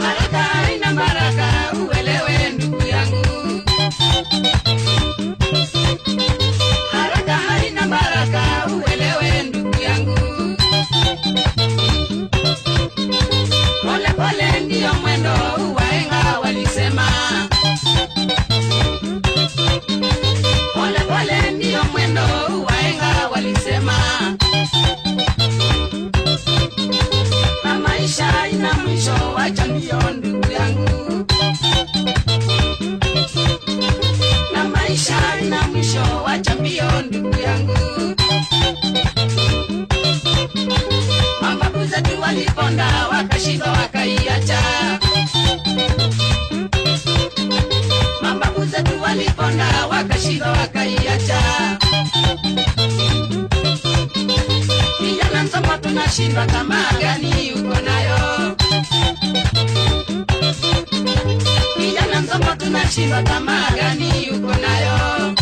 Haraka haina baraka, uelewe ndugu yangu. Haraka haina baraka, uelewe ndugu yangu. Pole pole ndio mwendo, wahenga walisema. Pole pole ndio mwendo, wahenga walisema. Na maisha ina mwisho, wacha mbio ndugu yangu. Na maisha ina mwisho, wacha mbio ndugu yangu. Mababu zetu waliponda, wakashindwa wakaiacha. Mababu zetu waliponda, wakashindwa wakaiacha. Kijana msomo tunashindwa, tamaa gani uko nayo? Kijana msomo tunashindwa, tamaa gani uko nayo?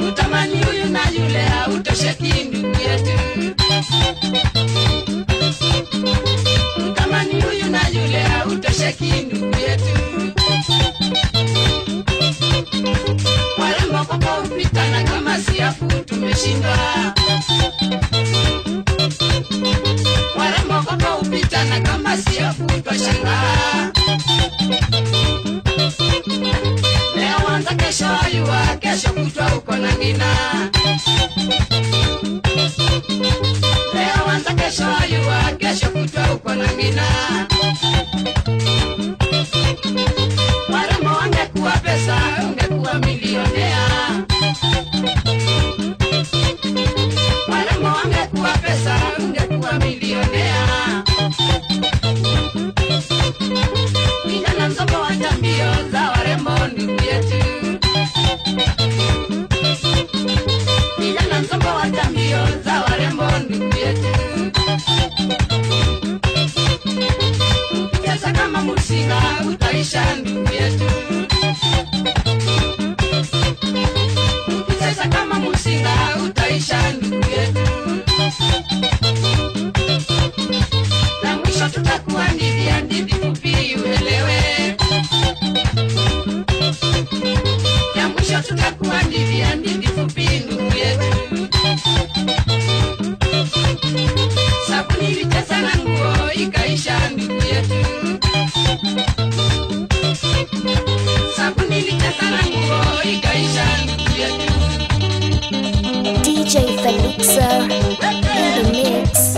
Utamani huyu na yule, hautosheki ndugu yetu. Utamani huyu na yule, hautosheki ndugu yetu. Warembo kwa upitana kama siafu, tumeshindwa. Warembo kwa upitana kama siafu, twashangaa. Leo wanza kesho ayua, kesho kutwa uko na ngina. Leo wanza kesho ayua, kesho kutwa uko na ngina. Warembo wangekuwa pesa, ungekuwa milionea. Warembo wangekuwa pesa, ungekuwa milionea. Kijana msomo wacha mbio za warembo ndugu yetu. Kijana msomo wacha mbio za warembo ndugu yetu. Ukicheza kama msinga, utaisha ndugu yetu. Ukicheza kama msinga, utaisha ndugu yetu. Na mwisho tutakuwa ndivyo hadithi fupi, uelewe. Ya mwisho tutakuwa ndivyo hadithi fupi ndugu yetu. Sabuni ilicheza na nguo, ikaisha ndugu yetu. Sabuni ilicheza na nguo, ikaisha ndugu yetu. DJ Felixa in the mix.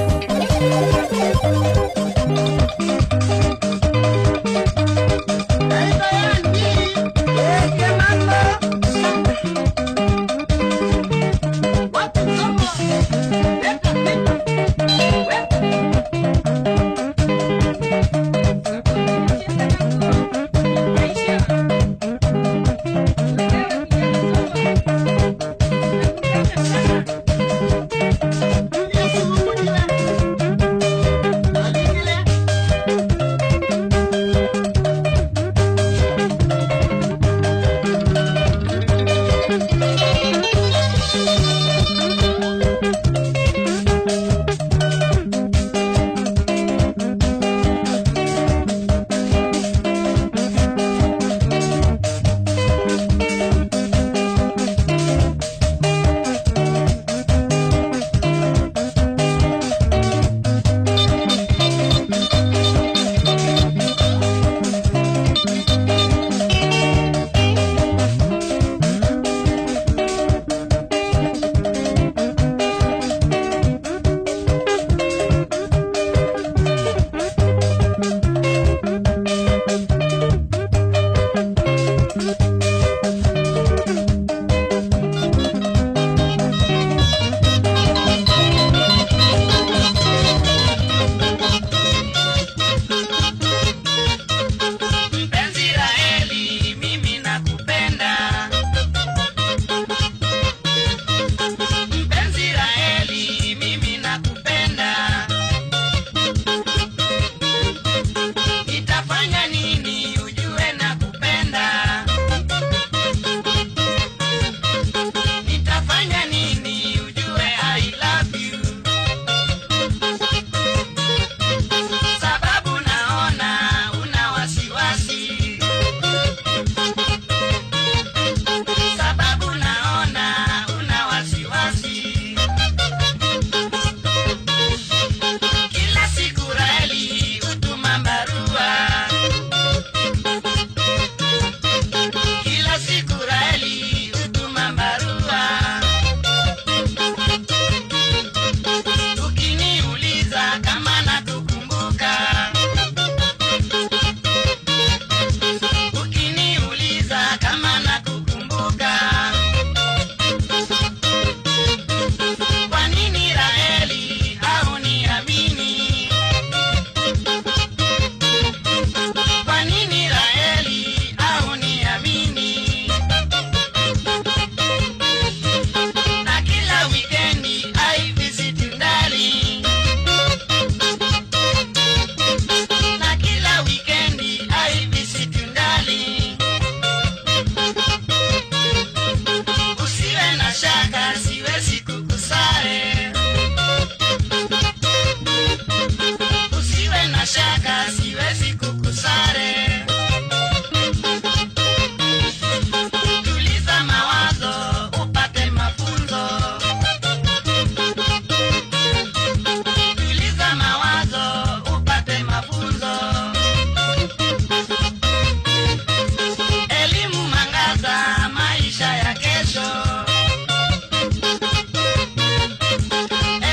kesho.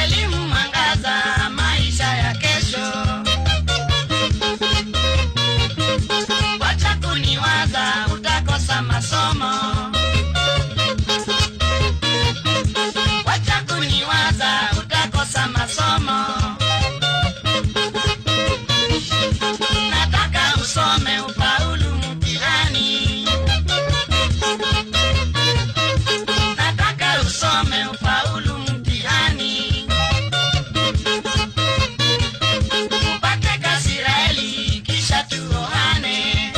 Elimu mwangaza, maisha ya kesho. Wacha kuniwaza, utakosa masomo. Wacha kuniwaza, utakosa masomo. Nataka usome ufaulu mtihani. Nataka usome ufaulu mtihani. Upate kazi Israeli kisha tuoane.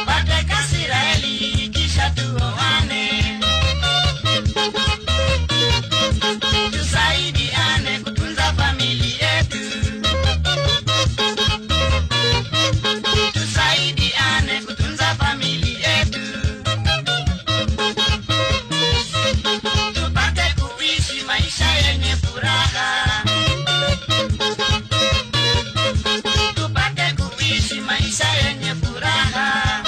Upate kazi Israeli kisha tuoane. Tusaidiane kutunza familia yetu. Tusaidiane kutunza familia yetu. Tupate kuishi maisha yenye furaha. Tupate kuishi maisha yenye furaha.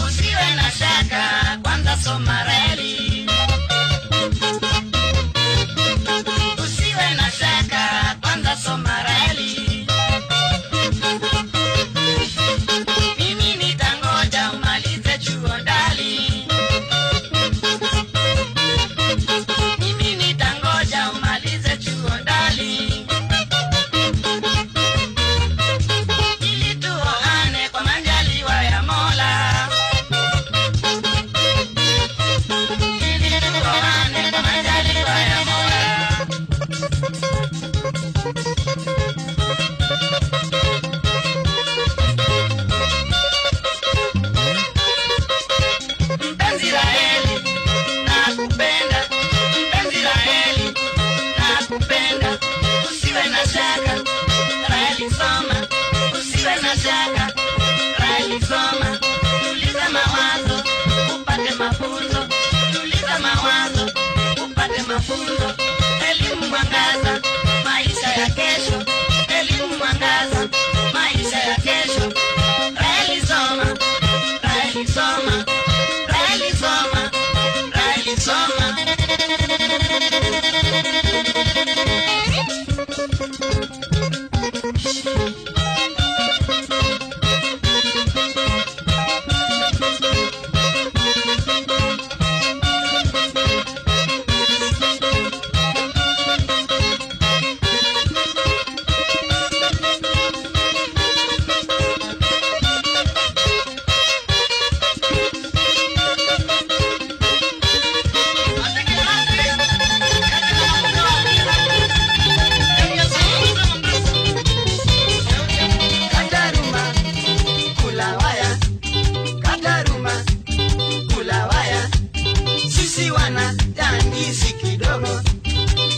Usiwe na shaka, kwanza soma reli. Usiwe na shaka, kwanza soma reli. Mimi nitangoja umalize chuo ndali. Mimi nitangoja umalize chuo ndali. Ili tuoane kwa majaliwa ya Mola. Ili tuoane kwa majaliwa ya Mola. Mpenzi Raheli, nakupenda. Mpenzi Raheli, nakupenda. Usiwe na shaka, Raheli soma. Usiwe na shaka, Raheli soma. Tuliza mawazo, upate mafunzo. Tuliza mawazo, upate mafunzo. Elimu mwangaza, maisha ya kesho. Elimu mwangaza, maisha ya kesho. Raheli soma. Raheli soma. Raheli soma. Raheli soma. Kataruma, kula waya. Kataruma, kula waya. Sisi wana dandisi kidogo.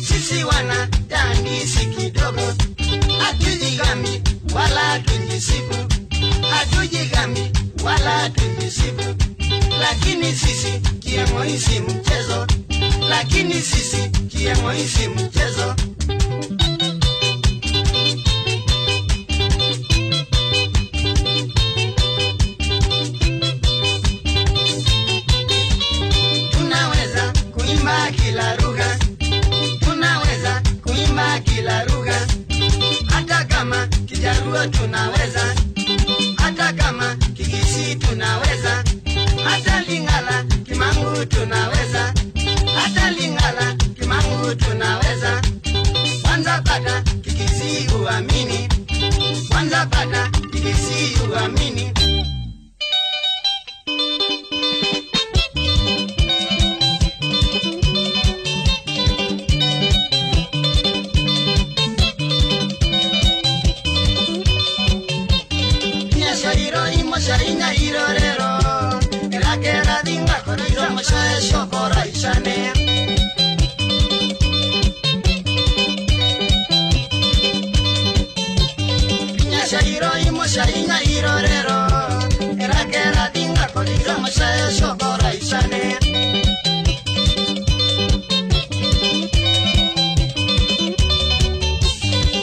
Sisi wana dandisi kidogo. Hatujigambi wala hatujisifu. Hatujigambi wala hatujisifu. Lakini sisi kiemo hisi mchezo. Lakini sisi kiemo hisi mchezo. Tunaweza kuimba kila lugha. Tunaweza kuimba kila lugha. Hata kama Kijaruo tunaweza. Hata kama Kigisi tunaweza. Hata Lingala, Kimangu tunaweza. Hata Lingala, Kimangu tunaweza. Kwanza pata Kigisi uamini. Kwanza pata Kigisi uamini. Nyashariro imoshaina irorero. Erakera dinga koroiro moshae shokora ishane. Nyashariro imoshaina irorero. Erakera dinga koroiro moshae shokora ishane.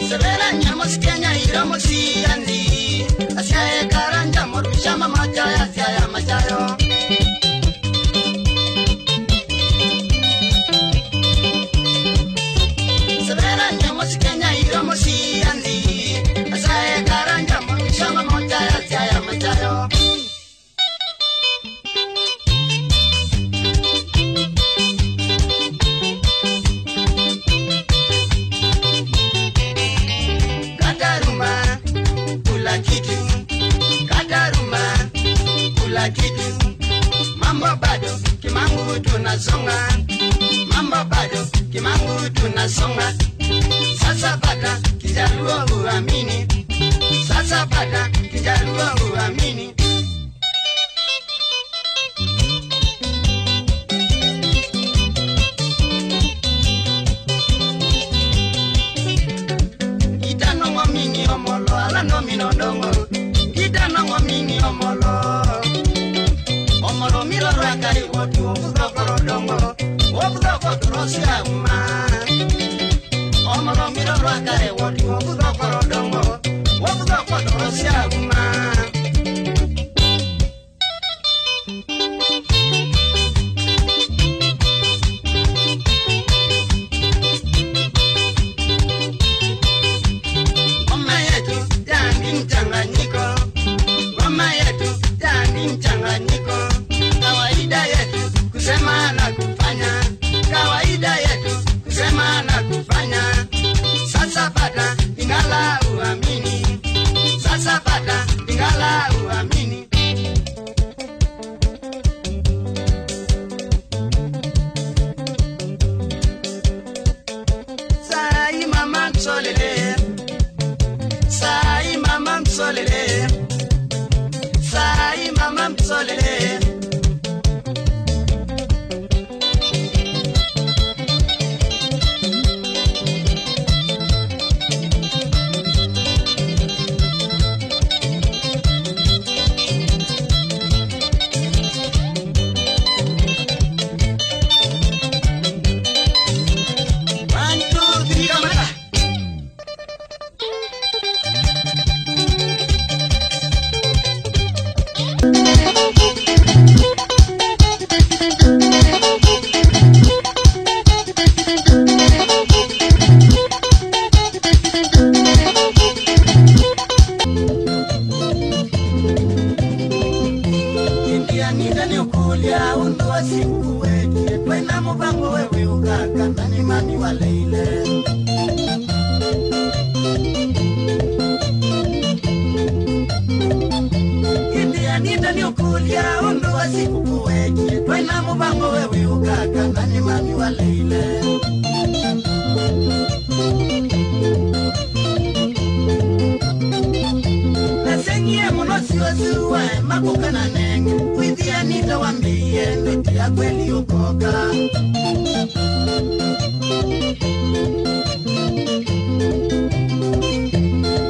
Severa nyamos Kenya iro mosiandi. Asya karanja mor kila kitu. Mambo bado kimangu tunasonga, mambo bado kimangu tunasonga. Sasa pata Kijaluo uamini, sasa pata Kijaluo uamini. Gitano mwamini omolo ala no minondongo, gitano mwamini omolo. Omolo milo rakari woti obudo korodongo, obudo kodrosia uma. Omolo milo rakari woti obudo korodongo, obudo kodrosia uma. Mama yetu jandi mchanganyiko, mama yetu jandi mchanganyiko. Kawaida yetu kusema na kufanya, kawaida yetu kusema na kufanya. Sasa pata ingala uamini, sasa pata ingala uamini. Sai mama msolele, sai mama msolele, sai mama msolele. Nikulia undu wa siku weke twena mubango wewe ukaka nani mani waleile. India nita nikulia undu wa siku weke twena mubango wewe ukaka nani mani waleile. Nasengie munosi wasuwa makukana nenge, withia nitawambie ndoti ya kweli ukoka.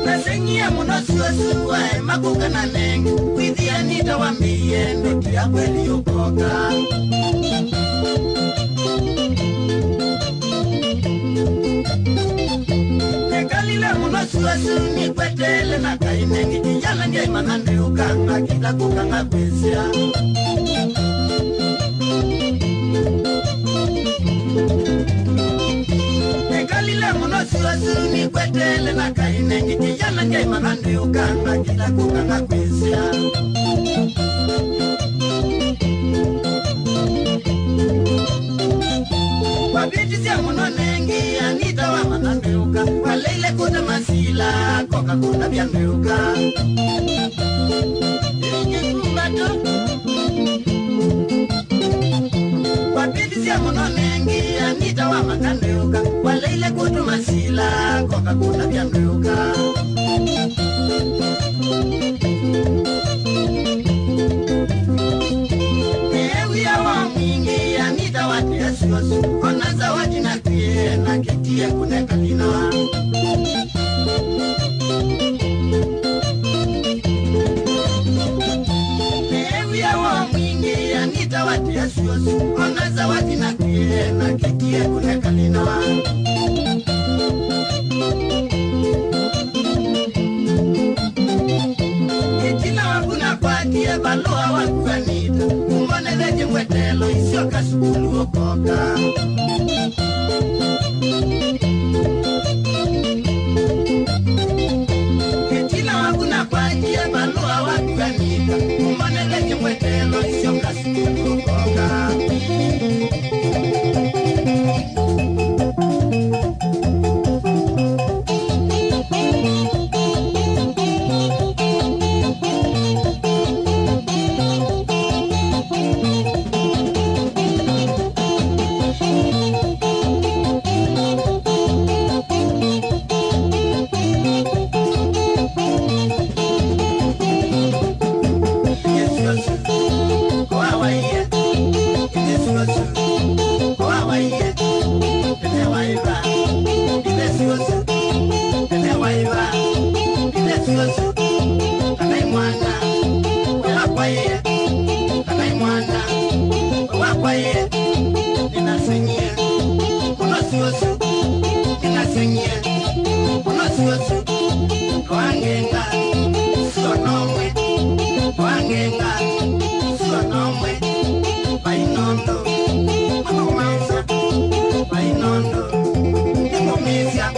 Nasengie munosi wasuwa makukana nenge, withia nitawambie ndoti ya kweli ukoka. Nekalile munosi wasu ni kwetele na kainengi, kijana nge manande ukanga kita kukanga kwesia. Nekalile munosi wasu ni kwetele na kainengi, kijana nge manande ukanga kita kukanga kwesia. Wabiti siya munonengi anita wa manandeuka, waleile kuta masila koka kuta biandeuka. Inge kumbato. Wabiti siya munonengi anita wa manandeuka, waleile kuta masila koka kuta biandeuka. Ona zawadi na pie na kitie kuneka lina. Ewi ya wa mwingi anita wati ya siosu. Ona zawadi na pie na kitie kuneka lina. Kitina wakuna kwa tie baloa wakuanita. Umbone leje mwetelo isio kasukulu okoka. Kitina wakuna kwa tie baloa wakuanita. Umbone leje mwetelo isio kasukulu okoka. Wangenga, Suanomwe, Painondo, Mamasa, Painondo, Demomesia.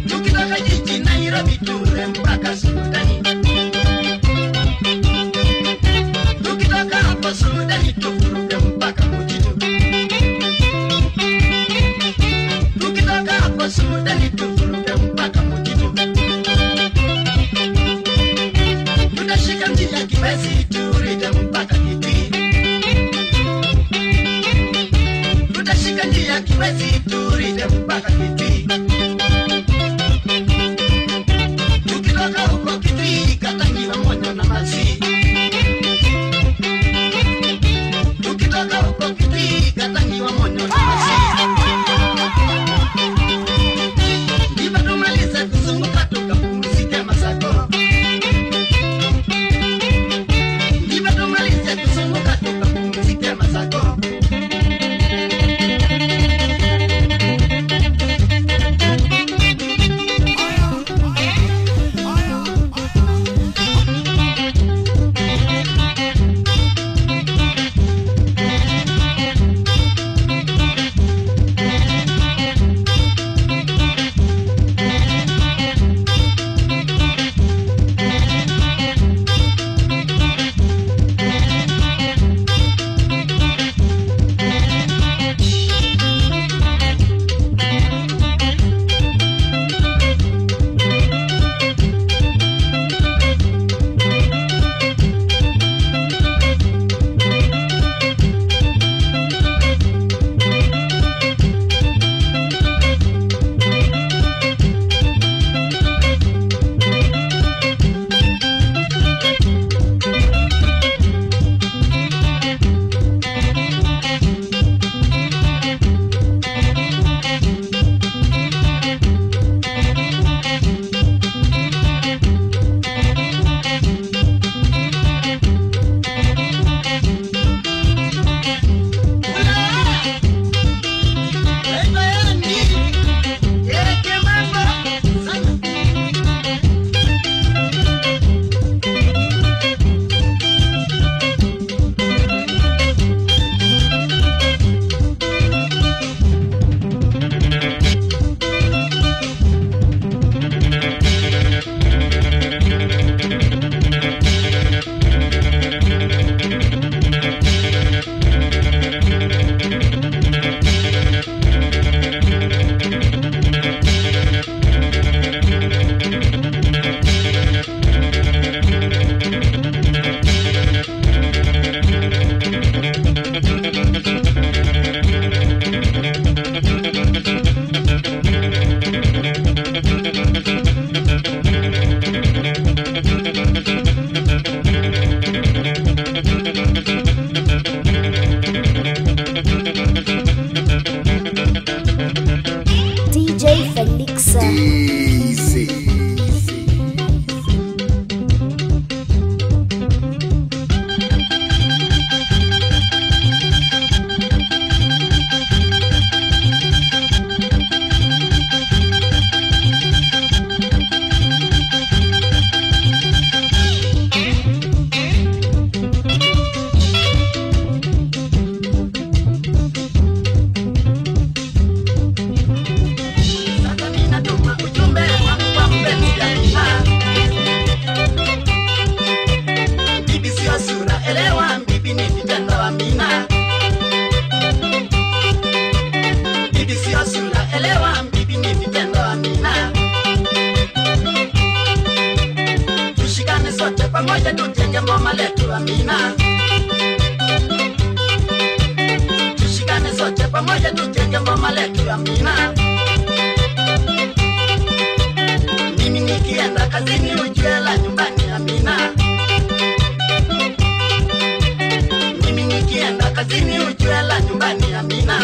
Tukitoka jiji tuvuruge mpaka Mugitu. Tutashika njia Kibesi turide mpaka Kitui. Tutashika njia Kibesi turide mpaka Kitui. Tukitoka huko Kitui Katangiwa Monyo na Masi. Tukitoka huko Kitui Katangiwa Monyo na Masi. Ndiba tumalize kuzunguka tukapumzike Masako. Ndiba tumalize kuzunguka tukapumzike Masako. DJ Felixa. Easy. Sasa ninatuma ujumbe wangu kwa mpenzi Amina. Bibi sio sura, elewa bibi ni vitendo Amina. Bibi sio sura, elewa bibi ni vitendo Amina. Tushikane sote pamoja tutenge ngoma letu Amina. Tushikane sote pamoja tutenge ngoma letu Amina. Mimi nikienda kazini ujue la nyumbani Amina. Mimi nikienda kazini ujue la nyumbani Amina.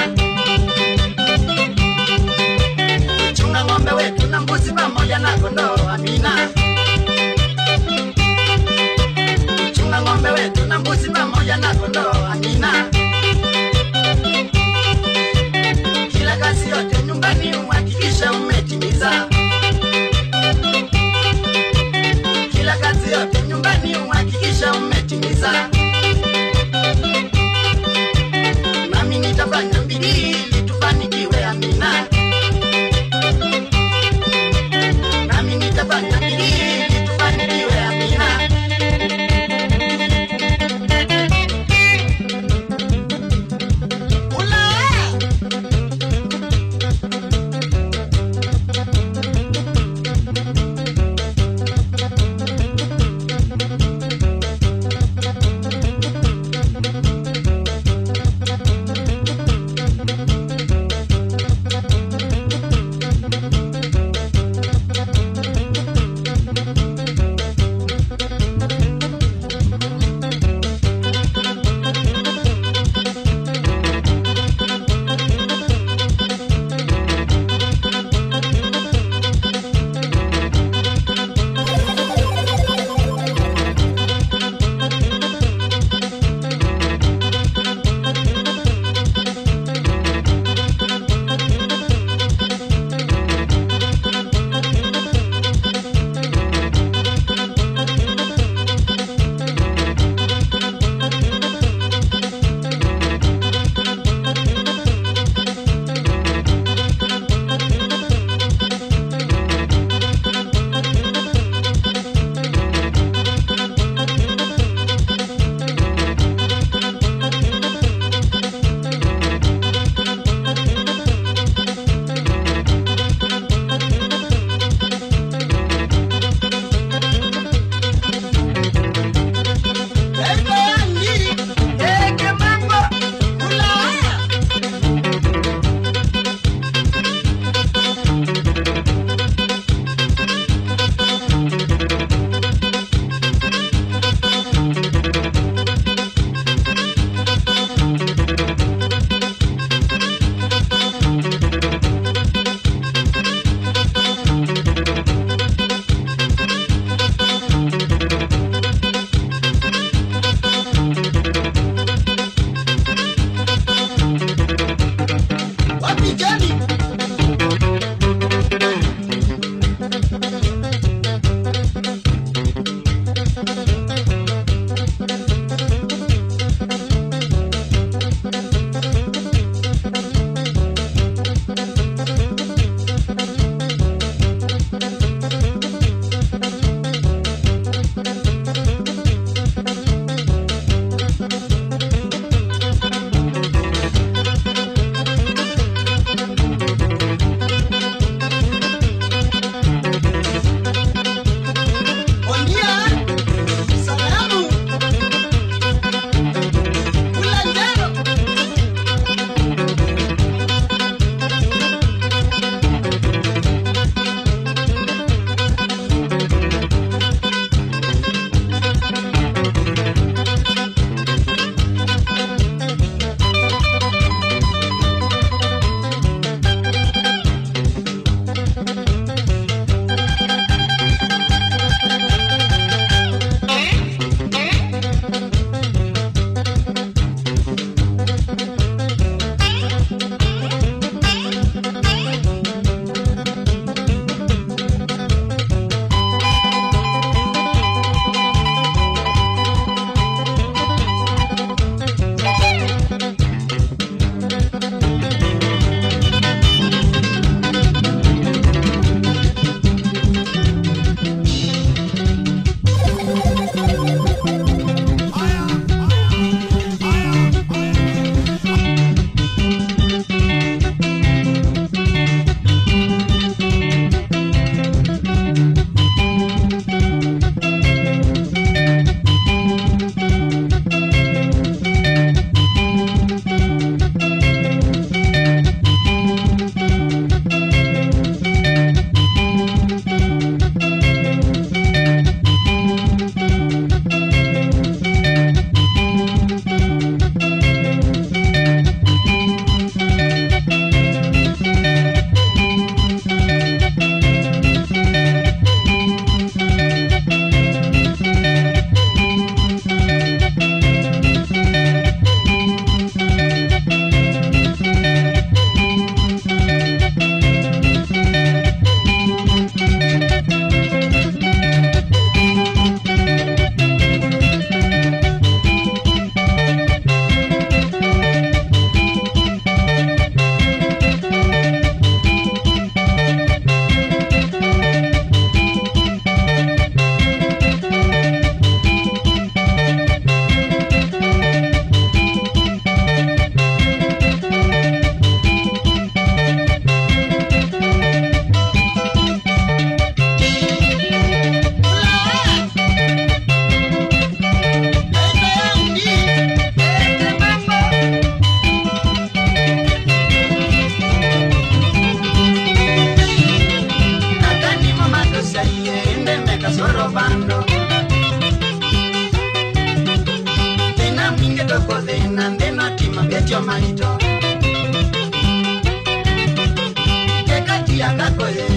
Chunga ng'ombe wetu na mbuzi pamoja na kondoo Amina. Chunga ng'ombe wetu na mbuzi pamoja na kondoo Amina. Kila kazi yote nyumbani uhakikisha umetimiza. Kila kazi yote nyumbani uhakikisha umetimiza. Nami nitafanya bidii ili tufanikiwe Amina. Nami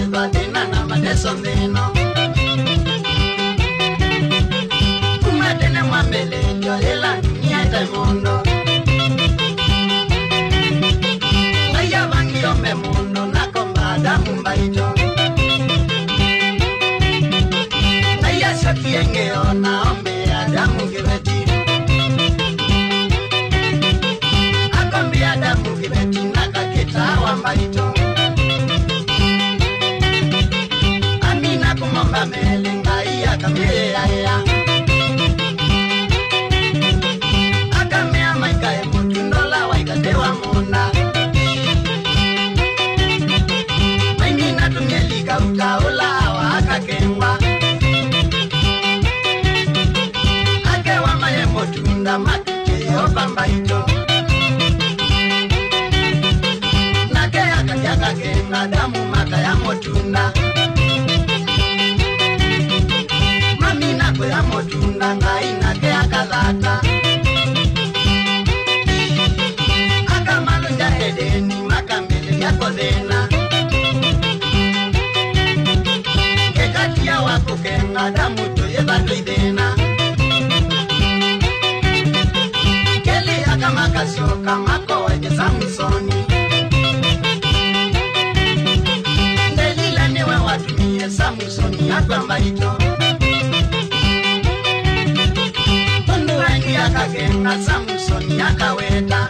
Eva tena mateso meno Umatene mwambele jolela nieta mundo Aya bangi ome mundo nakomba damu mbaito Aya shoki engeo na ombe adamu kibeti Akombi adamu kibeti nakakita wambaito Amina kumomba melenga iya kamye ya Akamea maika e mutundola waikatewa muna Maingina tungelika utaula wa akakengwa Akewa maye mutunda makike opambaito Nake akajaka kenga damu maka ya mutunda Mamina kwe ya mutunda ngai nake akadhata Akamalunja edeni makambele yako dhena Kekatia wako kenga damu tuye bado idena Keli akamakasyoka mako waje Samsoni Delila niwe watumie Samsoni akwamba ito Mundu wengi akakenga Samsoni akaweta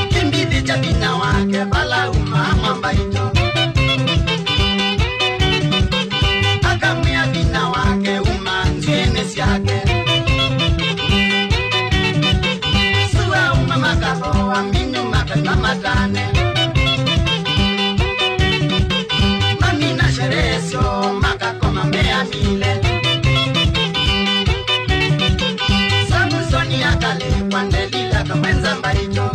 Kimbidi cha bina wake bala umamamba ito Akamwia bina wake umanzienes yake Suwa umamakahoa minyu makatamatane Mamina sheresyo makakoma mea mile Samsoni akale kwa Delila kamwenza mbaito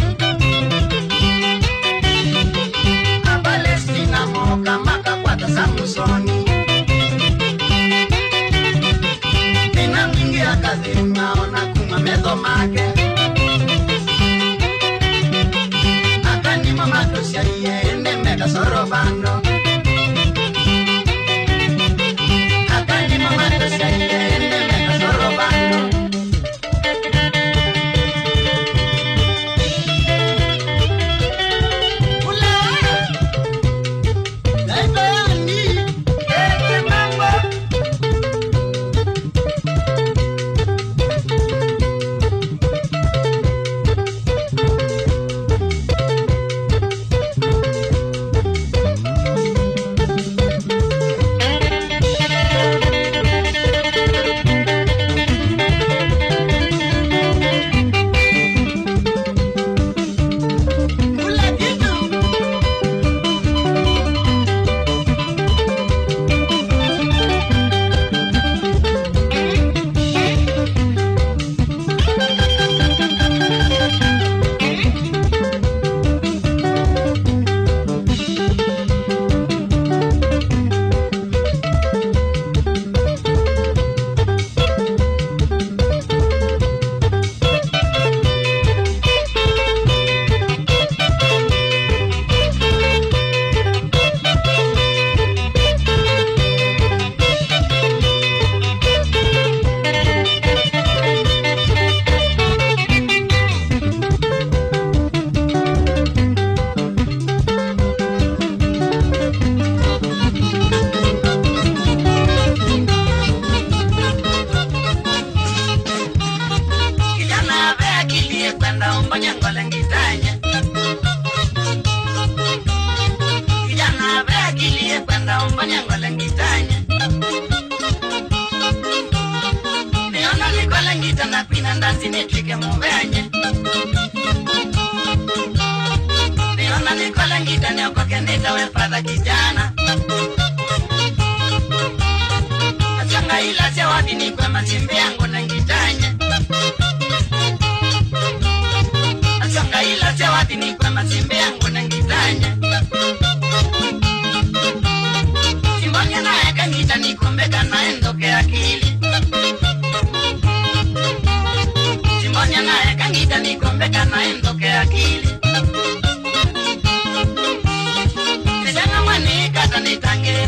Palestina moka maka kwata Samsoni Nina mingi akadhima ona kuma medo make Akanima matosia iye ende meka soro bando Akanima matosia iye ende meka soro bando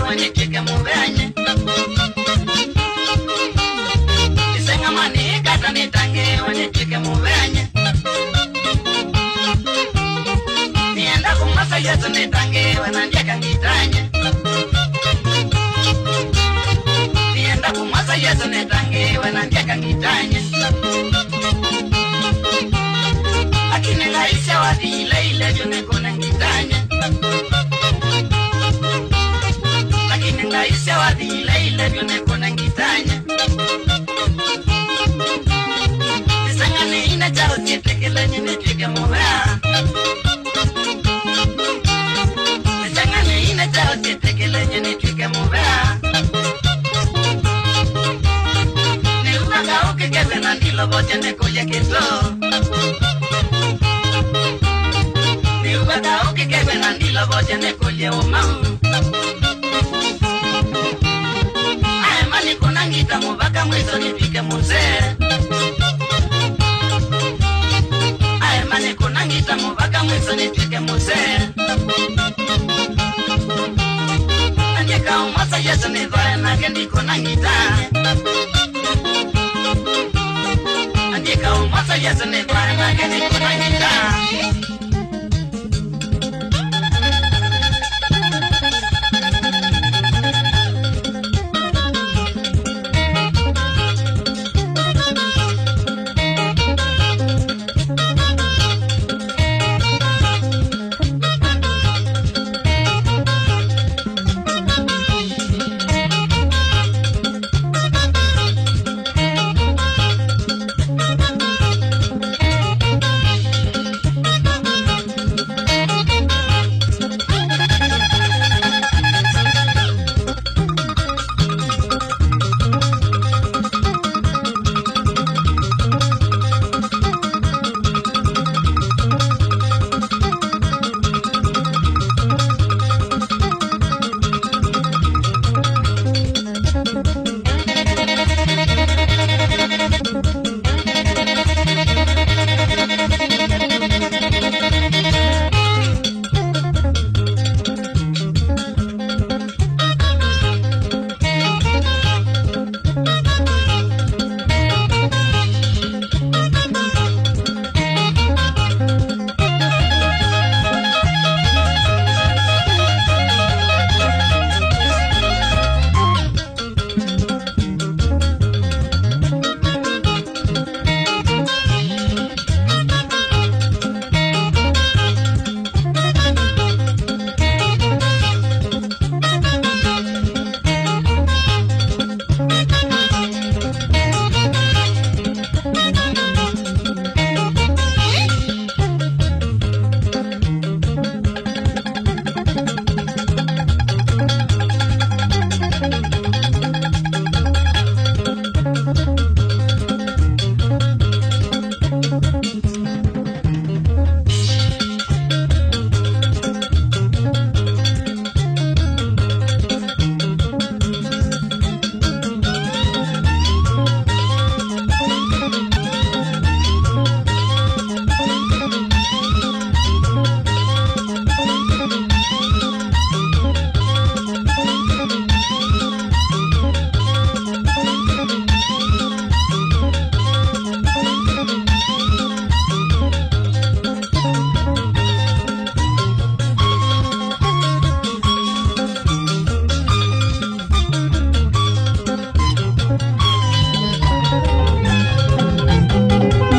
wanitike mubenye Isenga mani kata nitange wanitike mubenye Nienda kumasa yesu nitange wanandiaka ngitanye Nienda kumasa yesu nitange wanandiaka ngitanye Akine laisha wadi ile jone kona ngitanye Akine laisha wadi ile jone kona ngitanye Nisanga ni ina chao tietekele nyene twike mubea Nisanga ni ina chao tietekele nyene twike mubea Ni unaga uke kebe na ndilo bote nekuye kito Ni unaga uke kebe na ndilo bote nekuye umau Aemani kuna ngita mubaka mwizo nipike muzee Aemani kuna ngita mubaka mwizo nipike muzee Anjeka umasa yesu nivae nage niko na ngita Anjeka umasa yesu nivae nage niko na ngita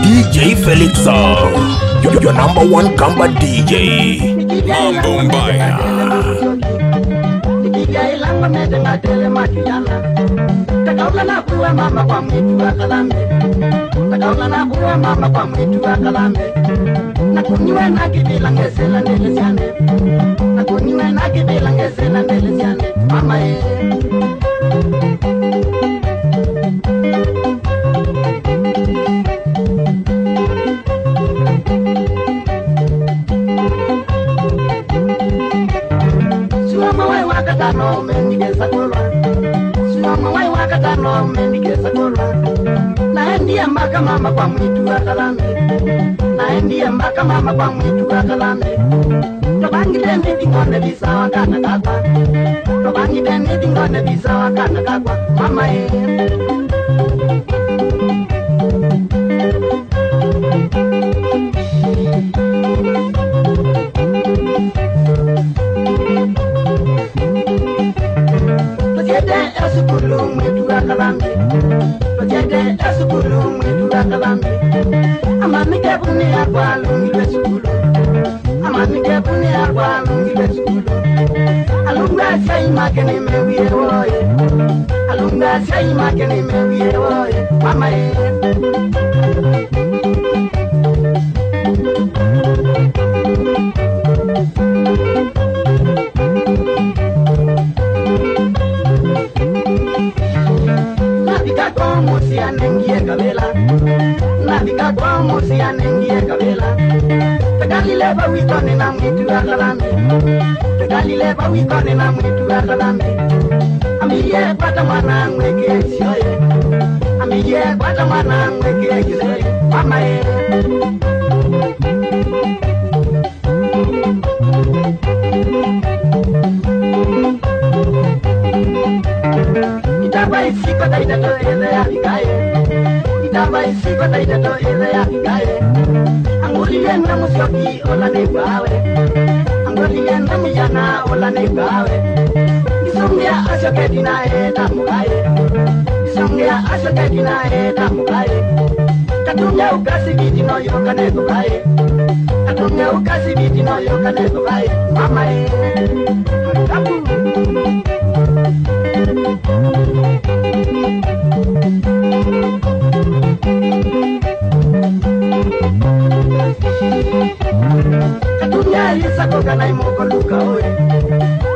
DJ Felixa, your number one combat DJ. Mambo Mbaya. mama wai wakatano mendikesa korwa naendia mpaka mama kwa mwitu akalambe naendia mpaka mama kwa mwitu akalambe tobangi deni dingone bisawa kana kakwa tobangi deni dingone bisawa kana kakwa mama Esukulu mwitu akalambe Ojede esukulu mwitu akalambe Amanike buni akwalu ngilwe sukulu Amanike buni akwalu ngilwe sukulu Alunga say makene mewiye woye Alunga say makene mewiye woye Mama Nengie kabela Nabika kwa mosi ya nengie kabela Tegali leba wikone na mwitu akalambe Tegali leba wikone na mwitu akalambe Amiye pata mwana mweke kisoye Amiye pata mwana mweke kisoye Mama Itabai siko taitato ele ya vikaye Itabai siko taitato ele ya vikaye Anguli yenda musioki ola nebawe Anguli yenda miyana ola nebawe Isongea asyoke dina eta mugaye Isongea asyoke dina eta mugaye Katunga ukasi biti no yoka nebaye Katunga ukasi biti no yoka nebaye Mama Kapu Katunga yesa koka na imoko luka oe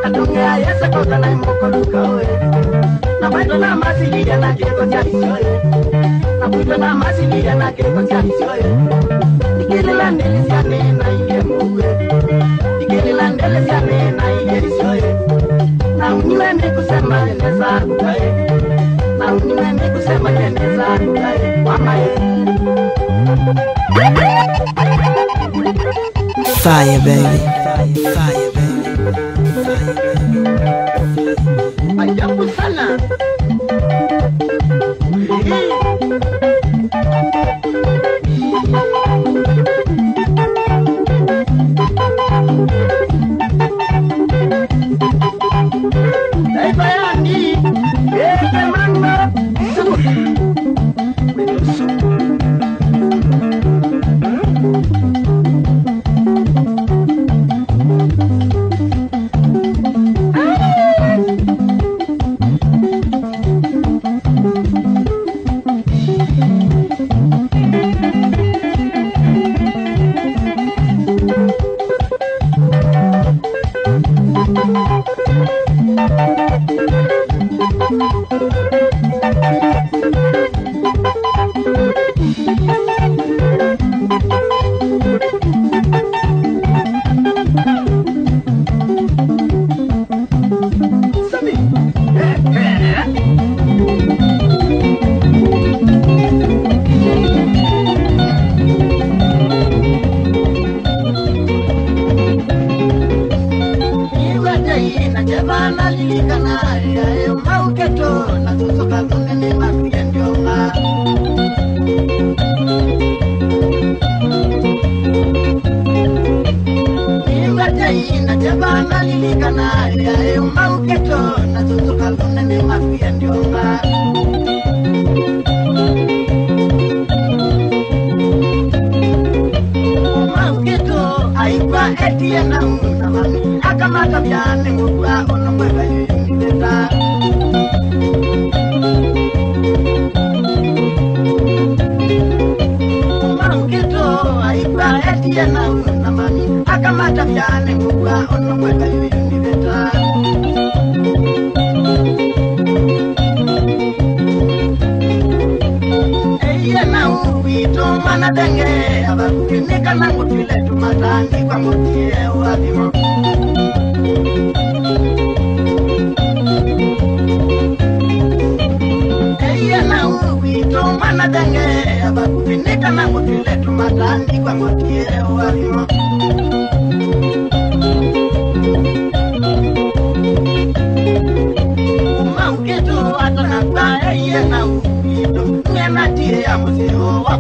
Katunga yesa koka na imoko luka oe Na baito na masiliya na keko tia isoe Na baito na masiliya na keko tia isoe Nikele landele siane na iye muwe Nikele landele siane na iye isoe Na uniweme kusema neza kukae Na uniweme kusema neza kukae Mama Fire baby Fire baby Ajabu sana Bayani Eke manga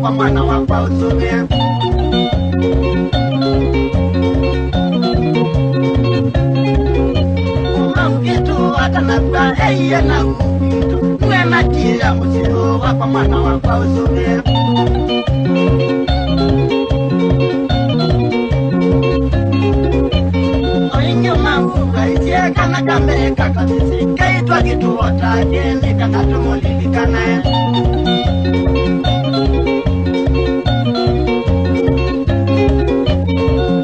kwa mwana wakwa usome Umaukitu atanakwa eye na ukitu Mwema kia musio kwa mwana wakwa usome Kana kambe kakabisi kaitwa kitu wataje ni kana tumulilikana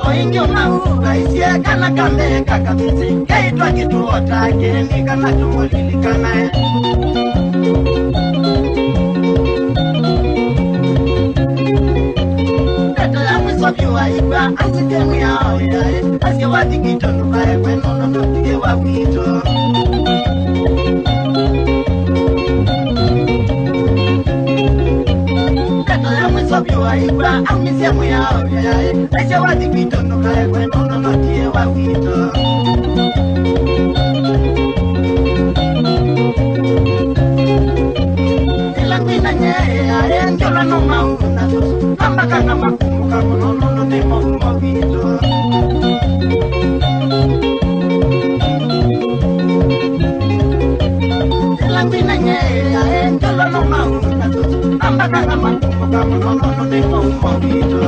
Oingi umahuga isia kana kambe kakabisi kaitwa kitu wataje ni kana tumulilikana Tata ya mwisobiwa igwa ansikemu yao yae Aske watikito nukae kweno nonotige wawito Tata ya mwisobiwa igwa ansikemu yao yae Aske watikito nukae kweno nonotige wawito Ilangwina nye yae njola no mauna susu Ambaka na makumuka monono ne mawito Ilangwina nye yae njola no mauna susu Ambaka na makumuka monono ne mawito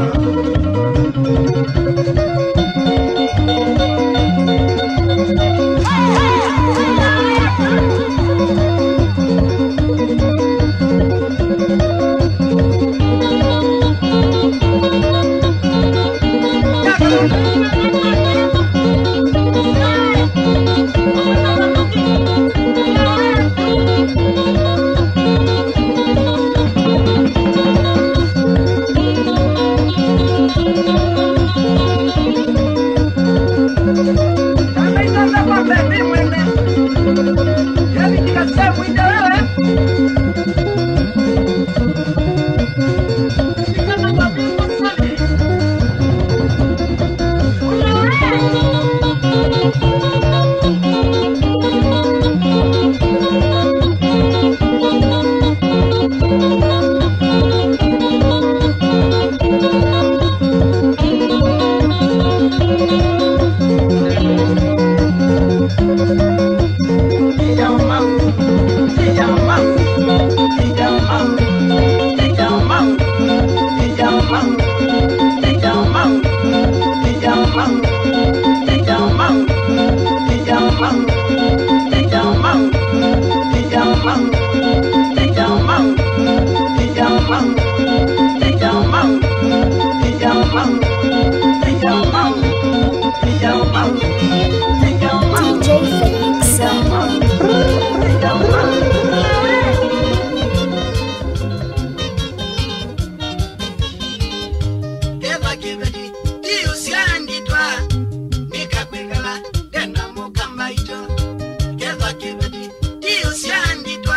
Dio sianditwa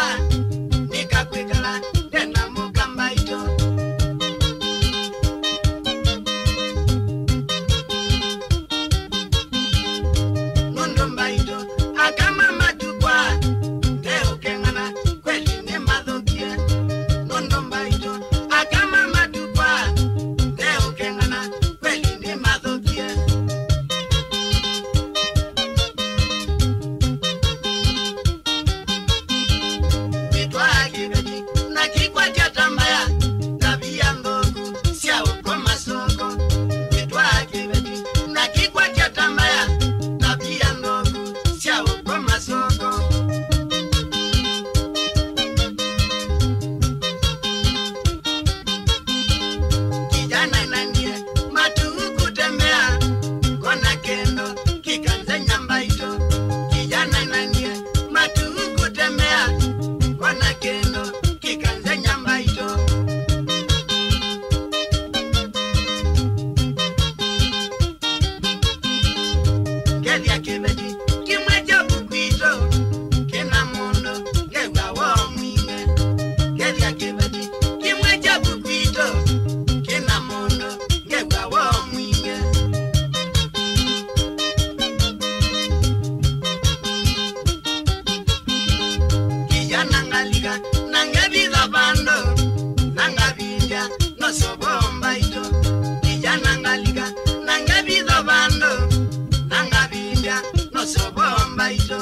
baito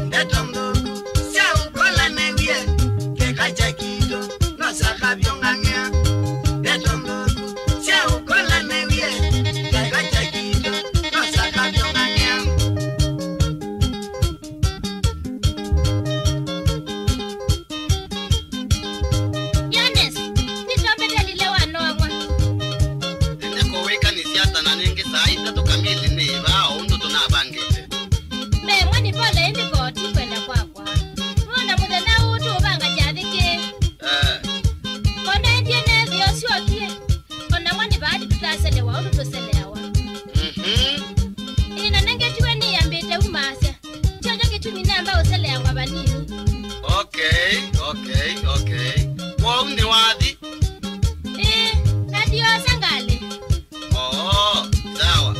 Ndetomdo sia ukola nengie ke kajakito no sakabyo ngania Ndetomdo sia ukola nengie ke kajakito no sakabyo ngania Yones, nitombe lilewa noamwa. Ndeko weka ni siata na nenge saa itatu kamili ni ba ondo tunabangete. Me mwani pole indi koti kwenda kwakwa. Mwana mudana utu ubanga jadike. Kona endie nezi yosiokie. Kona mwani baadi tutaselewa utu tuselewa. Ina nenge tuwe ni yambete umasya. Chojo kichumi namba uselewa banini. Okay. Kwa undi wadi? Radio Sangale. Oh, sawa.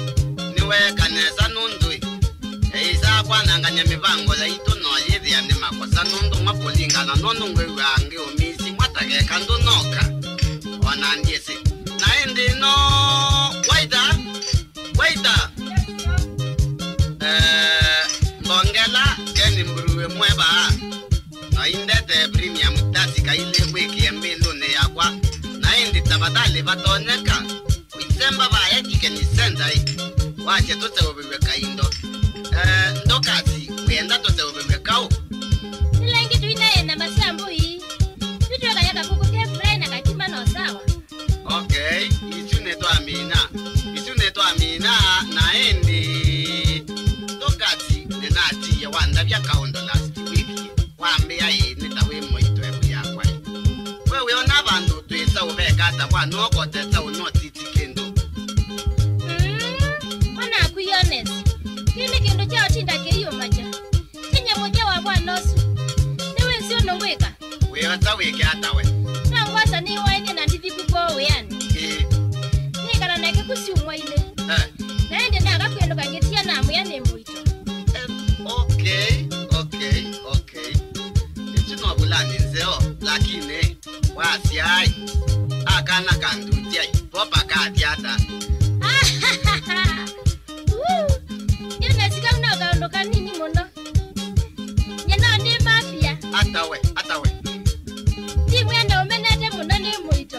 Niwe kanesa nundui. Isa kwa nanganya mivango ya ito no yedi ya nima kwa sanundu mapolinga na nondu ngwe wangi omisi mwatake kandu noka. Wana ndiesi. Naendi no... Waita. Mbongela keni mburuwe mweba. Na indete premium tasi ka ile wiki ya mbindu ne yakwa. Na indi tabadali batonyeka. Uitemba ba yaki ni senda hii. Wache tote ubebeka indo. Ndokati wenda tote ubebeka u. Nilangi tuina ena masambu hii. Tutuwa kanyaka kukuke fry na kakima no sawa. Okay, isu neto amina na indi. Ndokati nenati ya wanda vya kaundo last week. Wambia hii nitawe moito ebu ya kwa hii. Wewe ona bandu tuisa ubeka ata kwa noko teta unotiti kendo. Mwana kuyones. Kini kendo chao tinda ke iyo macha. Kenya moja wa nosu. Niwe sio nongweka. Wewe ta weke ata we. Na ngwasa ni waike na ndithi kuko weani. Ni kana nake kusiumwa ile. Na ende na akakwendo kangetia na amuyane muito. Okay. Nchino bulani nzeo, lakini wasi ai. Akana kanduti ai, popa kati ata. Yones kama unaondoka nini mono? Nyana ndi mafia. Ata we. Ndi mwenda umenete muno ni muito.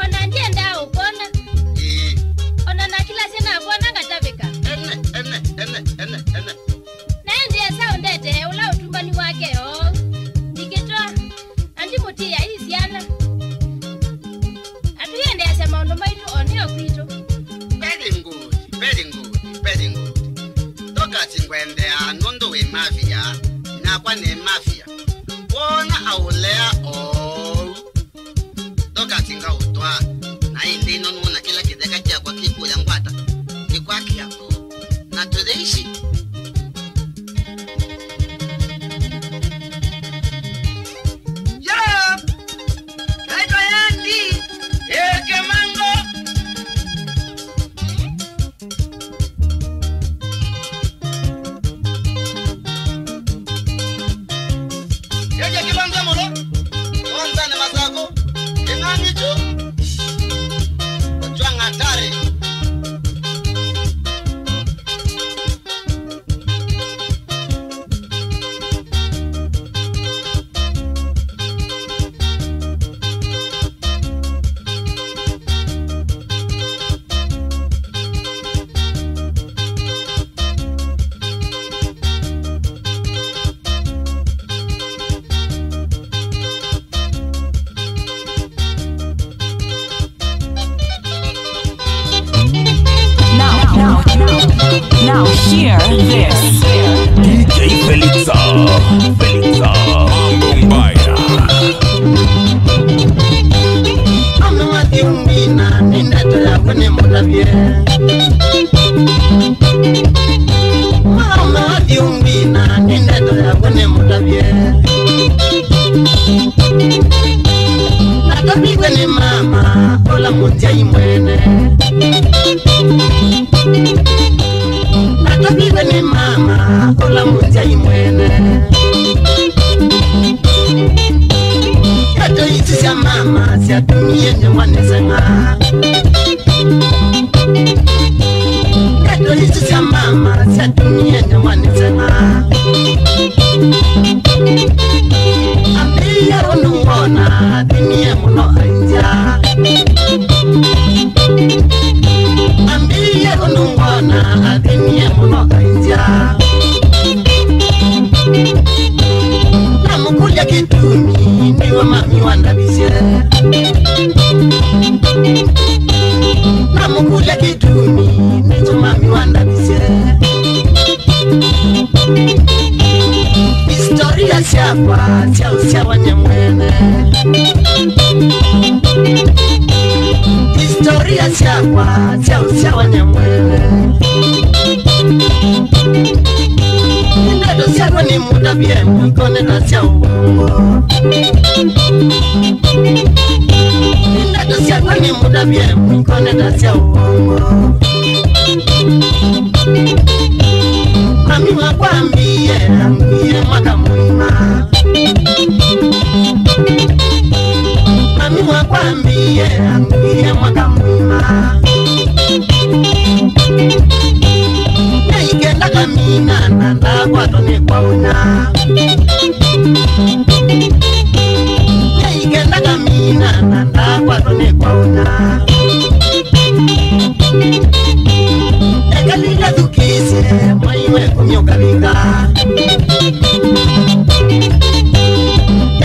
Ona ndienda ukona. Ona na kila sina kuona ngatavika. Ene. Na ndiye saundete ula utumbani wake o. Ndikitoa andi mutia isiana. Atuyende asema ndo maitu oneo kwito. Very good. Tokati ngwende anondo we mafia, na kwa ne mafia. Wona aulea o. Tokati nga utwa, na indi no nuna kila kideka kia kwa kipu ya ngwata. Ni kwa kiyako. Na tudeishi. Now hear this. DJ Felixa Mambumbaya. Mama tiungina nindeto yako ni mutavye. Mama tiungina nindeto yako ni mutavye. Natapigwe ni mama ola mutia imwene. Natapigwe ni mama ola mutia imwene. Yato hizi za mama za dunia nyawanesanga. Ndeto hizi za mama za dunia nyawanesanga. Ambia unuona dunia muno ainja. Ambia unuona dunia muno ainja. Namukulia kitumi niwa mami wandabisye. Namukulia kitumi niwa mami wandabisye. Historia siapa sia wanyamwene. Historia siapa sia wanyamwene. Ndeto siapa ni muda bien kone na sia uongo. Ndeto siapa ni muda bien kone na sia uongo. Mami wakwambie ambie mwaka mwima. Mami wakwambie ambie mwaka mwima. Na ikenda kamina na ndakwa tone kwa una. Na ikenda kamina na ndakwa tone kwa una. Ekalila dukise maiwe kumyokabika.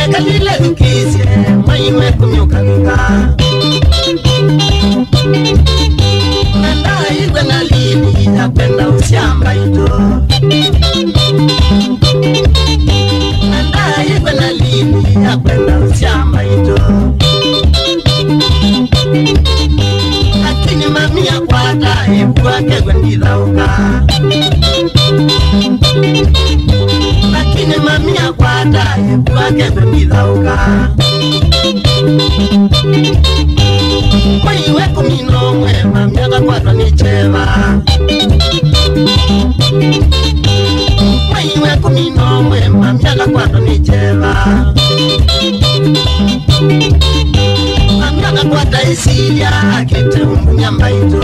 Ekalila dukise maiwe kumyokabika. Nanda igwe na lini yapenda usiamba ito. Nanda igwe na lini yapenda usiamba ito. Lakini mami ya kwata ebuake gwendilauka. Lakini mami ya kwata ebuake gwendilauka. Maiwe kuminomwe mami ya kwata nicheva. Maiwe kuminomwe mami ya kwata nicheva. Mami ya kwata isilia kete umbunyamba ito.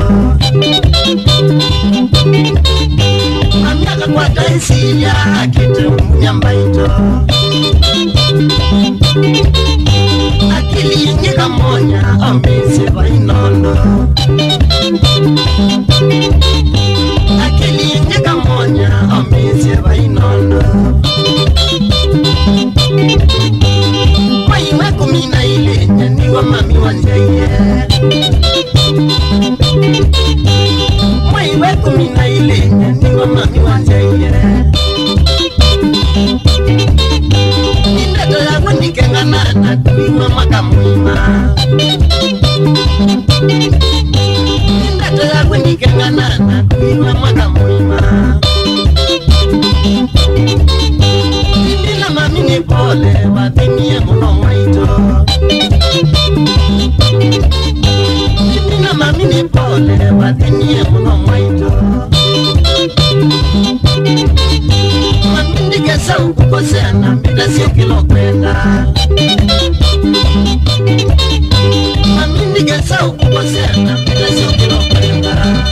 Mami ya kwata isilia kete umbunyamba ito. Akili nyika monya ameseva inondo. Akili nyika monya ameseva inondo. Maiwe kumina ile nyaniwa mami wanjeye. Maiwe kumina ile nyaniwa mami wanjeye. Nindeto ya wendikengana na tuiwa mwaka mwima. Nindeto ya wendikengana na tuiwa mwaka mwima. Nindila mami ni pole watenie muno mwaito. Nindila mami ni pole watenie muno mwaito. Mami ndikesa ukukosea na mbida sio kilo kwenda. Mami ndikesa ukukosea na mbida sio kilo kwenda.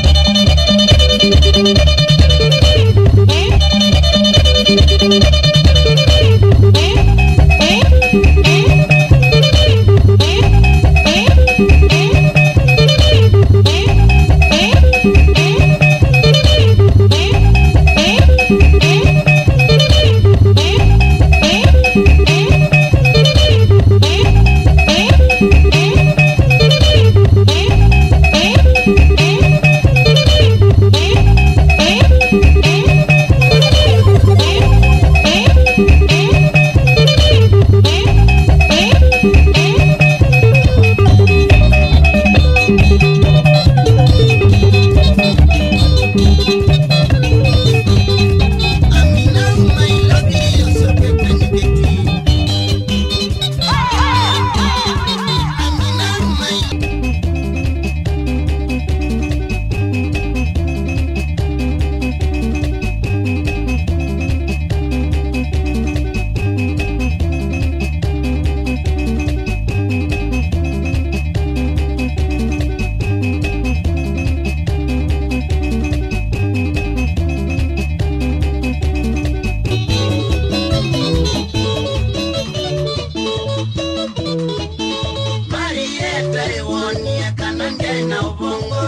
kananja ina ubongo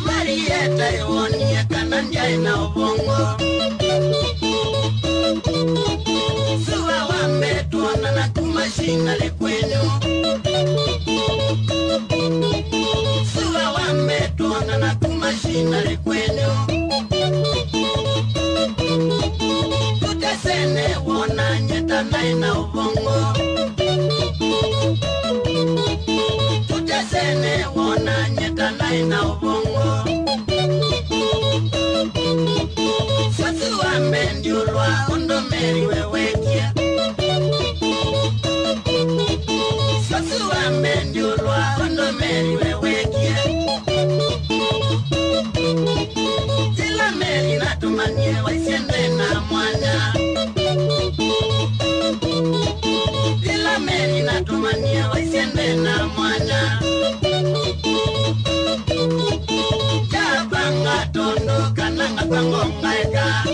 Marieta iwonie kananja ina ubongo Suwa wambe tuona na kumashina lekwenyu Suwa wambe tuona na kumashina lekwenyu Tutesene wona nyeta na ina ubongo Tutesene wona nyeta na ina ubongo Satu wambe ndiulwa undo meri wewekia Satu wambe ndiulwa undo meri wewekia Tila meri natumanie waisiende na mwanya Tila meri natumanie waisiende na mwanya Jabanga tondo kananga pangonga eka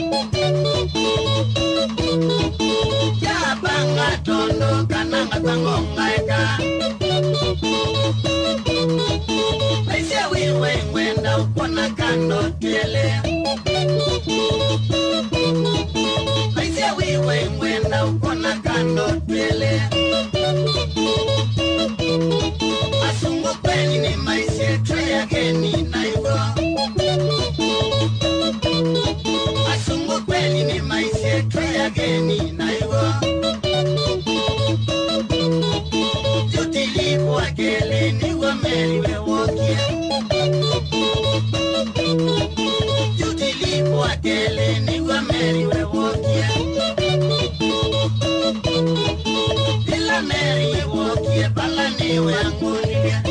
Jabanga tondo kananga pangonga eka Paisia wiwe ngwenda ukona kando tele Paisia wiwe ngwenda ukona kando tele Asungu kweli ni maisi treya geni naigo Asungu kweli ni maisi treya geni naigo Jutilipu wakele ni wameri wewokia Jutilipu wakele ni wameri wewokia Ila meri wewokia pala ni weangulia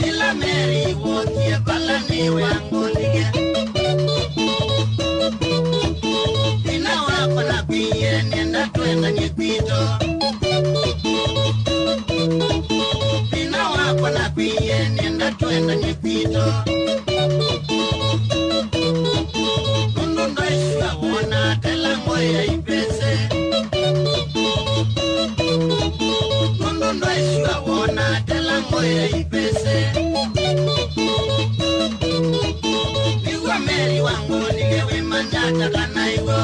Ila meri wewokia pala ni weangulia Ina wako na kuye nienda tuenda nyepito Ina wako na kuye nienda tuenda nyepito Mundu ndo ishua wona tela ngoya ipese Mundu ndo ishua wona tela ngoya ipese Iwa meri wangu nilewe manyata kanaigo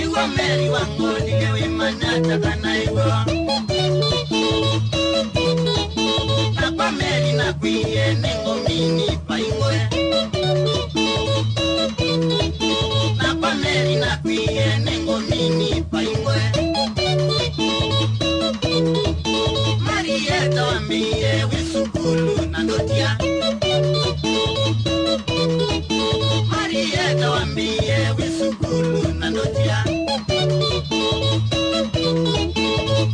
Iwa meri wangu nilewe manyata kanaigo Nakwa meri na kuye nengo mini paingwe Nakwa meri na kuye nengo mini paingwe Marieta wambie wisukulu na ndotia Marieta wambie wisukulu na ndotia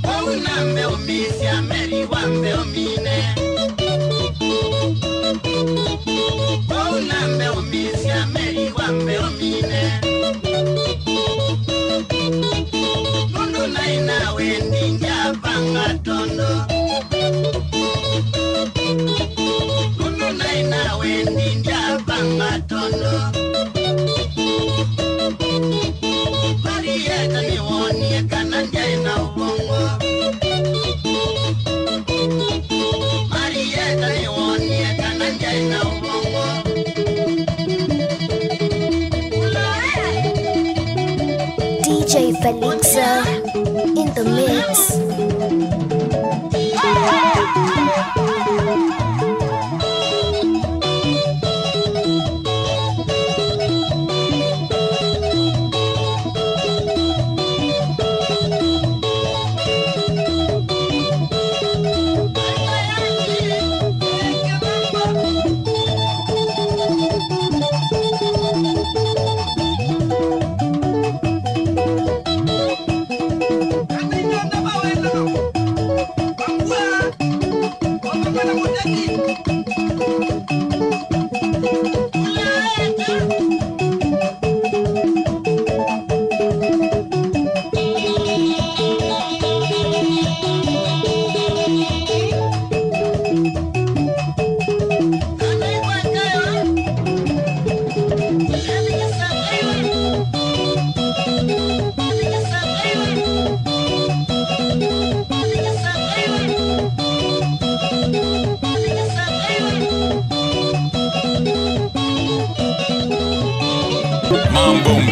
Waunambe umisia meri wambe umine Waunambe umisia meri wambe umine Mundu naina wendi njapanga tondo Mundu naina wendi njapanga tondo Marieta ni wonie kananja ina ubongo Marieta ni wonie kananja ina ubongo DJ Felixa in the mix. Kami nyo na ba wala no?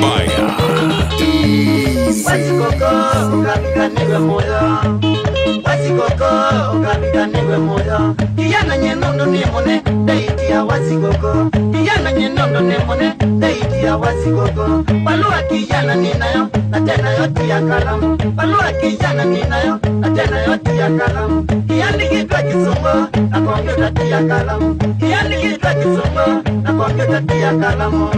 Vaya. Wasikoko ukapiganiwe moyo, wasikoko ukapiganiwe moyo. Kijana nyenondo ni mone deiti ya wasikoko, kijana nyenondo ni mone deiti ya wasikoko. Balua kijana ninayo na tena yote ya kalamu, balua kijana ninayo na tena yote ya kalamu. Kiandikitwa Kisongo na kompyuta tia kalamu, kiandikitwa Kisongo na kompyuta tia kalamu.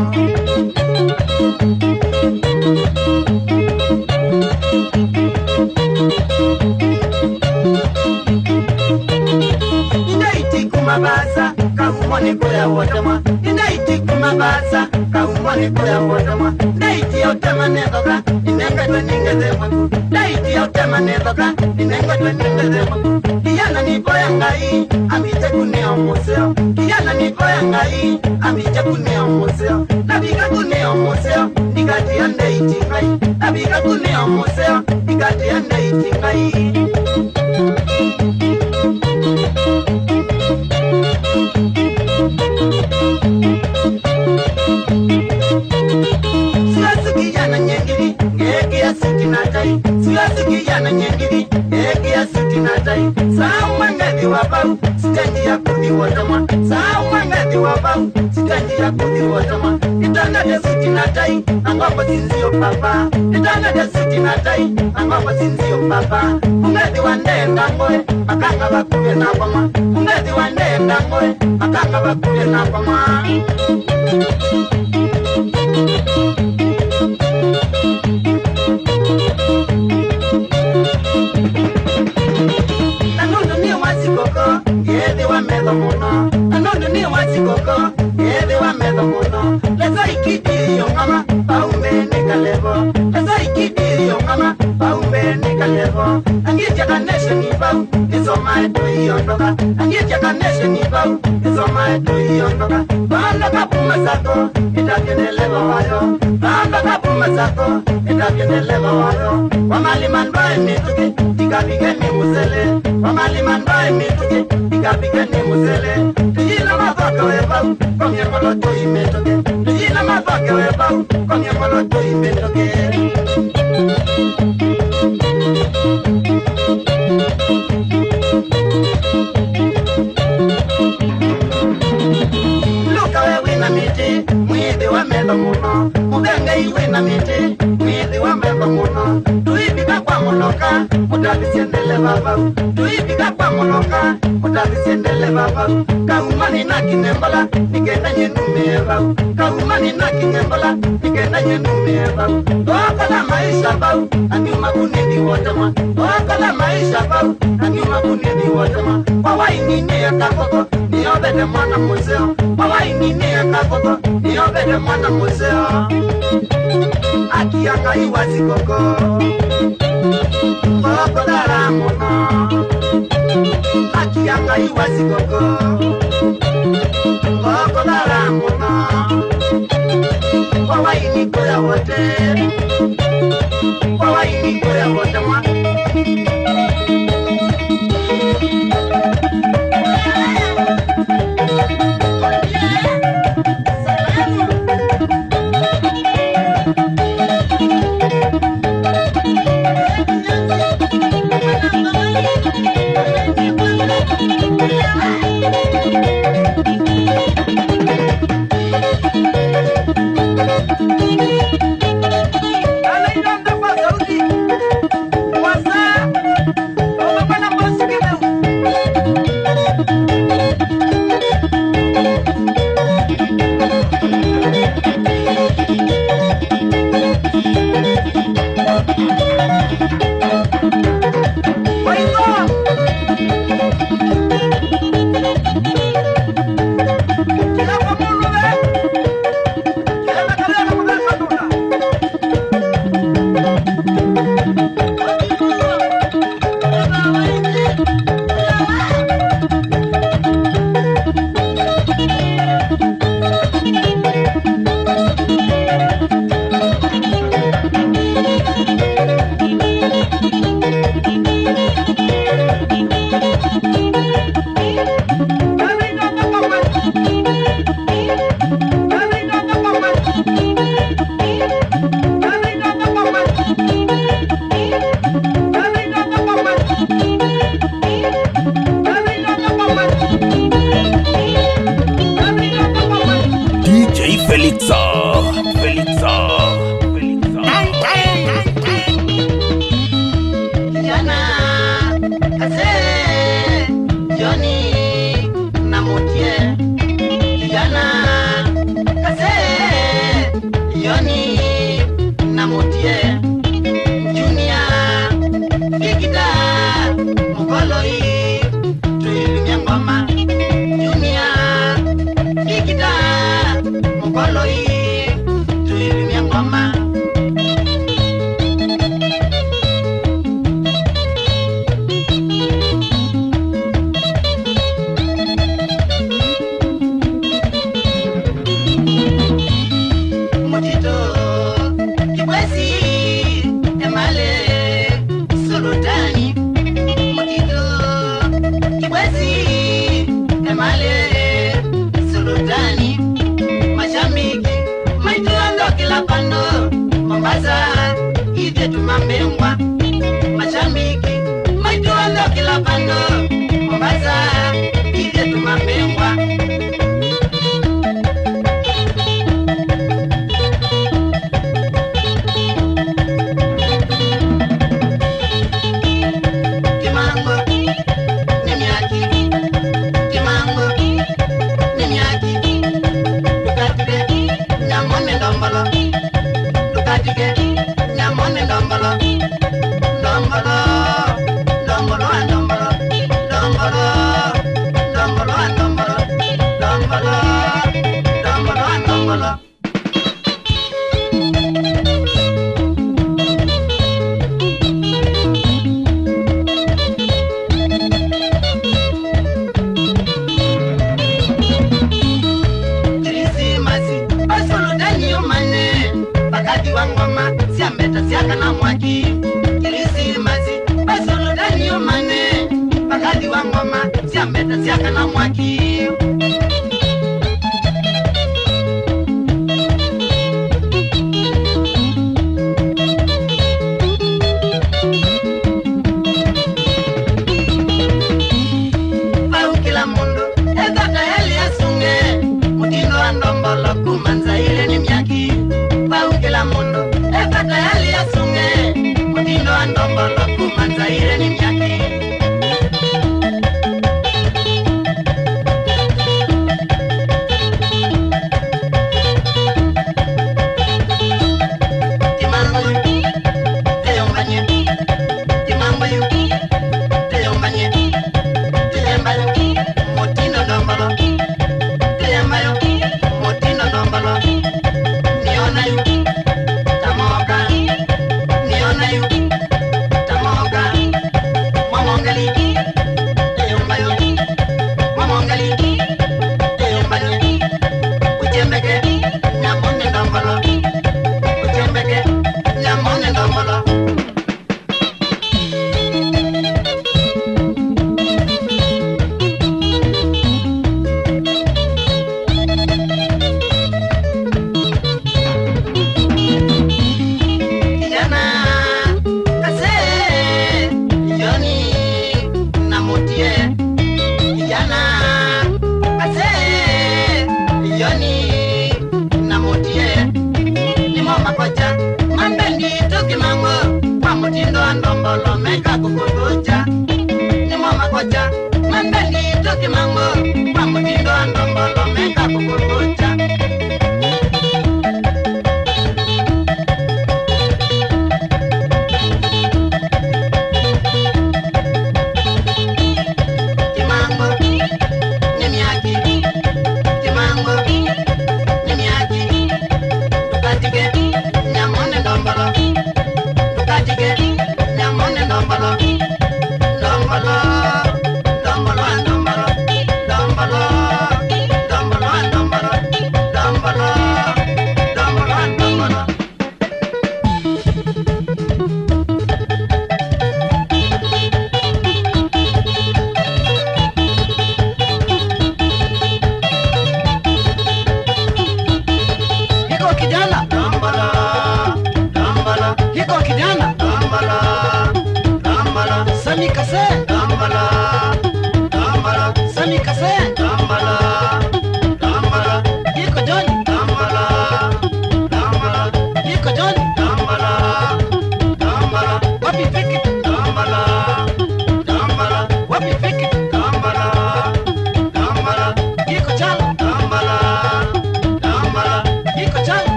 Inaiti kumabasa kaumone koya wotama, inaiti kumabasa kaumone koya wotama. Inaiti yotama nedoka inengadwe ningeze mwangu, inaiti yotama nedoka inengadwe ningeze mwangu. Kijana ni boya ngai amite kuneo museo, kijana ni boya ngai amite kuneo museo. Nabika kuneo museo nikati ande itingai, nabika kuneo museo nikati ande itingai. Siwasi kijana nyengiri ngeke ya suti na tai, siwasi kijana nyengiri ngeke ya suti na tai. Saa umangadi wabau sitendi ya kudi wotama, saa umangadi wabau sitendi ya kudi wotama. Nitanga de suti na tai angopo sinzio papa, nitanga de suti na tai angopo sinzio papa. Ungadi wande ndangoe makanga bakube na pama, ungadi wande ndangoe makanga bakube na pama. Nanondo ni wasikoko yede wa medo mono, nanondo ni wasikoko yede wa medo mono. Leza ikidi yongama paume nekalevo, leza ikidi yongama paume nekalevo. Angija kanesha ni bau izoma eto iondoka, angija kanesha ni bau izoma eto iondoka. Banda kapuma zako itakenelewa wayo, banda kapuma zako itakenelewa wayo. Wamali mandoe mituki tikapigeni musele, wamali mandoe mituki tikapigeni musele. Tujina mazaka webau komye moloto imetoke, tujina mazaka webau komye moloto imetoke. Luka wewe na miti mwidi wa melo muno, muganga iwe na miti mwidi wa melo muno. Tuibika kwa muloka mutabisiendele babau, tuibika kwa muloka mutabisiendele babau. Kaumani na kinembola nikenda nyenume bau, kaumani na kinembola nikenda nyenume bau. Okola maisha bau anyuma kunidi wotama, okola maisha bau anyuma kunidi wotama. Wawaini ni akakoko niobede mwana museo, wawaini ni akakoko niobede mwana museo. Akianga iwasikoko okodara mono, akianga iwasikoko okodara mono. Wawaini koya wote, wawaini koya wote mwa.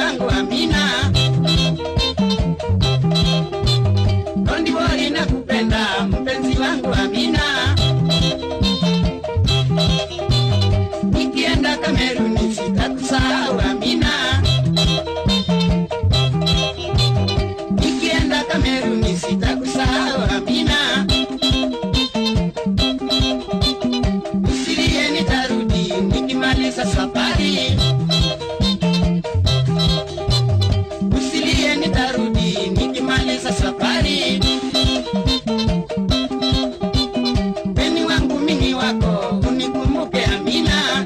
wangu Amina, Rondi Boy nakupenda mpenzi wangu Amina, nikienda Kameruni sitakusahau Amina, nikienda Kameruni sitakusahau Amina, usilie nitarudi nikimaliza safari, usilie nitarudi nikimaliza safari, peni wangu mimi wako unikumbuke Amina,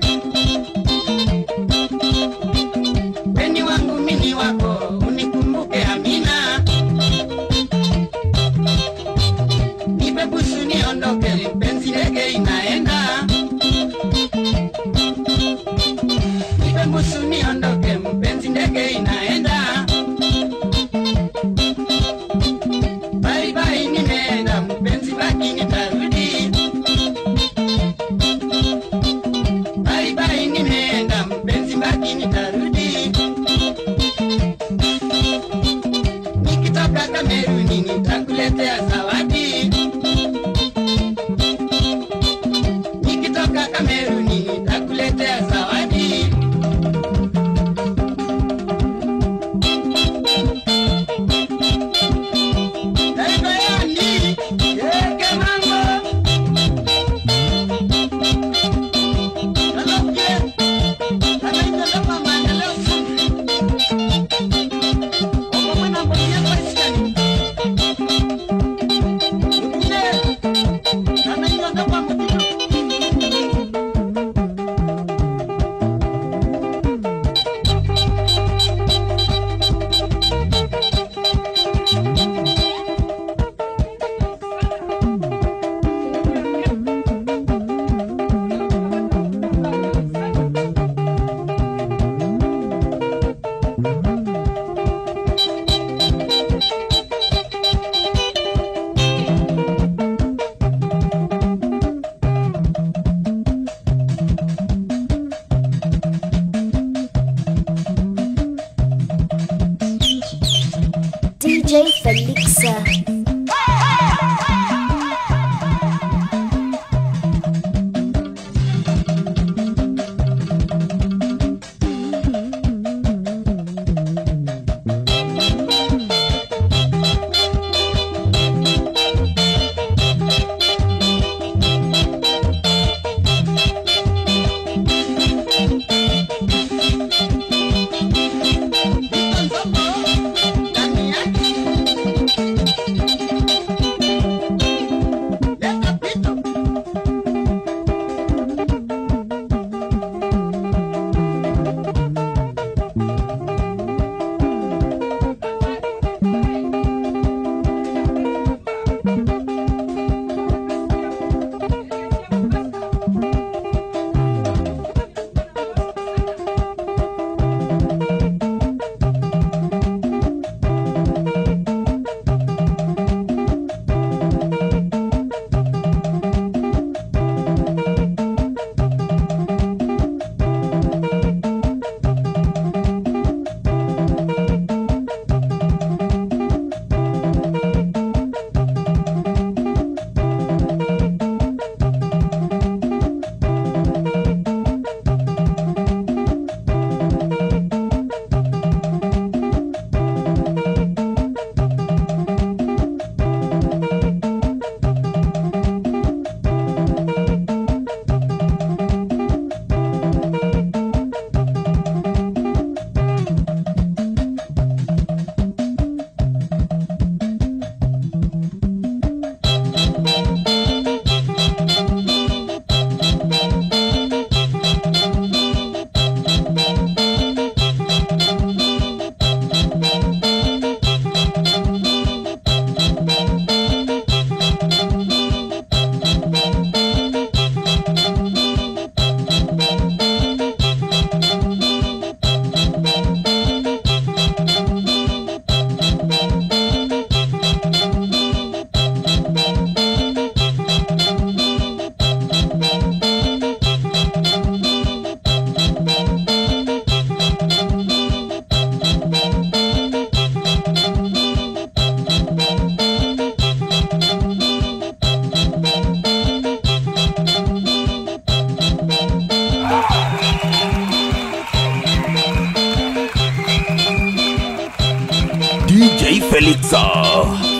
peni wangu mimi wako unikumbuke Amina, nipe busu niondoke mpenzi ndege inaenda, nipe busu niondoke mpenzi ndege inaenda, bye bye nimeenda mpenzi baki nitarudi, bye bye nimeenda mpenzi baki nitarudi, nikitoka Kameruni nitakuletea zawadi, nikitoka Kameruni nitakuletea zawadi. Bayani, yeke mambo. Naloke, anaita lama maendeleo fundi. Omo mwana mbonyea kwa iskani. Mkune, anaita lama mkino. DJ Felixa. DJ Felixa.